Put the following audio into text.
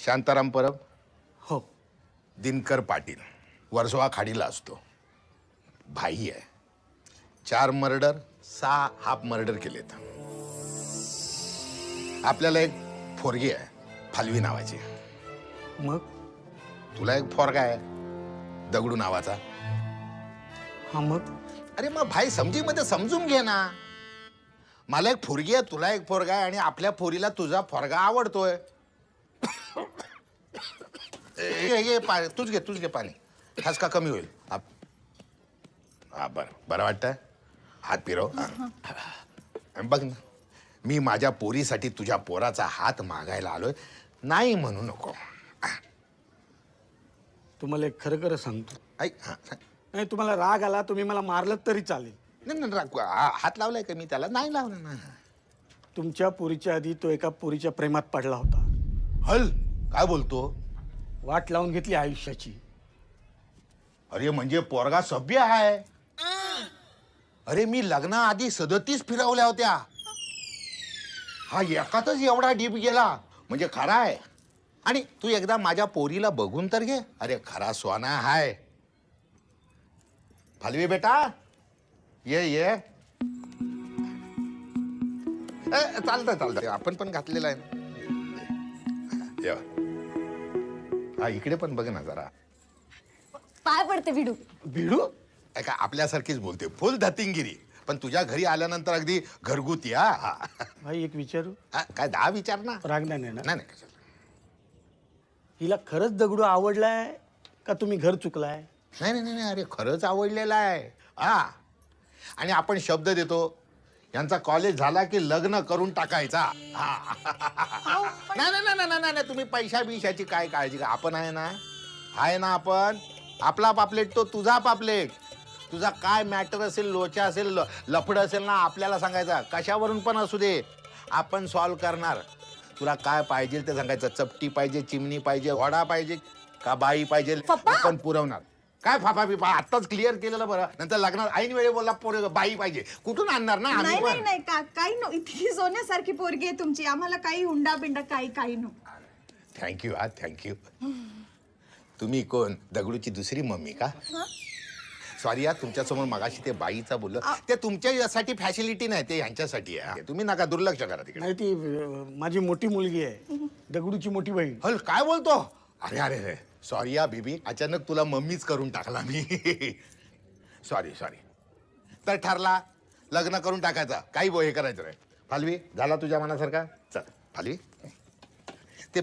शांताराम परब, हो. दिनकर पाटील, वर्सोवा खाडीला असतो. भाई आहे. 4 मर्डर, 6 हाफ मर्डर केलेत. आपल्याला एक फोरगी आहे, फालवी नावाची. मग तुला एक फोरगा आहे, दगडू नावाचा. हा मग अरे मग भाई समजीमध्ये समजून घे ना. मला एक फोरगी आहे, तुला एक फोरगा आहे, आणि आपल्या पोरीला तुझा फोरगा आवडतोय. तूच घे पाणी. ठसका कमी होईल. हा बरं वाटतंय. हात फिरव. बघ ना, मी माझ्या पोरीसाठी तुझ्या पोराचा हात मागायला आलोय. नाही म्हणू नको. तुम्हाला एक खरं सांगतो. ऐक. नाही, तुम्हाला राग आला, तुम्ही मला मारलं तरी चालेल. नाही, हात लावलाय का मी त्याला? नाही लावला ना. तुमच्या पोरीच्या आधी तो एका पोरीच्या प्रेमात पडला होता. हल, काय बोलतो? वाट लावून घेतली आयुष्याची. अरे म्हणजे पोरगा सभ्य आहे. अरे मी लग्नाआधी 37 फिरवल्या होत्या. हा एकातच एवढा डीप गेला म्हणजे खरा आहे. आणि तू एकदा माझ्या पोरीला बघून तर घे. अरे खरा सोना हाय. फालवी बेटा, ये. चालतंय. आपण पण घातलेला आहे ना. हा इकडे पण बघ ना जरा. पाय पडते भिडू. भिडू? का आपल्यासारखीच बोलते, फुल धतिंगिरी. पण तुझ्या घरी आल्यानंतर अगदी घरगुती. हा भाई एक विचारू? काय 10 विचार ना. राग नाही ना? नाही कशाला. हिला खरंच दगडू आवडलाय का तुम्ही घर चुकलाय? नाही, अरे खरंच आवडलेला आहे. हा, आणि आपण शब्द देतो, यांचा कॉलेज झाला की लग्न करून टाकायचा. नाही, तुम्ही पैशा बिशाची काय काळजी का? आपण आहे ना आपण. आपला पापलेट तो तुझा पापलेट. तुझा काय मॅटर असेल, लोचा असेल, लफड असेल ना, आपल्याला सांगायचा. कशावरून पण असू दे, आपण सॉल्व करणार. तुला काय पाहिजे ते सांगायचं. चपटी पाहिजे, चिमणी पाहिजे, घोडा पाहिजे का बाई पाहिजे, आपण पुरवणार. काय फाफा बिफा आत्ताच क्लिअर केलेलं बरं. नंतर लग्नात ऐन वेळी बोलला पोर बाई पाहिजे. कुठून आणणार ना? नाही काही नो. इतकी सोन्यासारखी पोरगी आहे तुमची. आम्हाला काही हुंडा बिंडा काही नो. थँक्यू. तुम्ही कोण? दगडूची दुसरी मम्मी का? सॉरी तुमच्यासमोर मगाशी ते बाईचा बोललो. ते तुमच्यासाठी फॅसिलिटी नाही, ते यांच्यासाठी आहे. तुम्ही नका दुर्लक्ष करा तिकडे. नाही, ती माझी मोठी मुलगी आहे, दगडूची मोठी बहीण. हल, काय बोलतो? अरे सॉरी बेबी, अचानक तुला मम्मीच करून टाकला मी. सॉरी. तर ठरला लग्न करून टाकायचा. काही हे करायचं नाही. फालवी झाला तुझ्या मनासारखा. चल फालवी, ते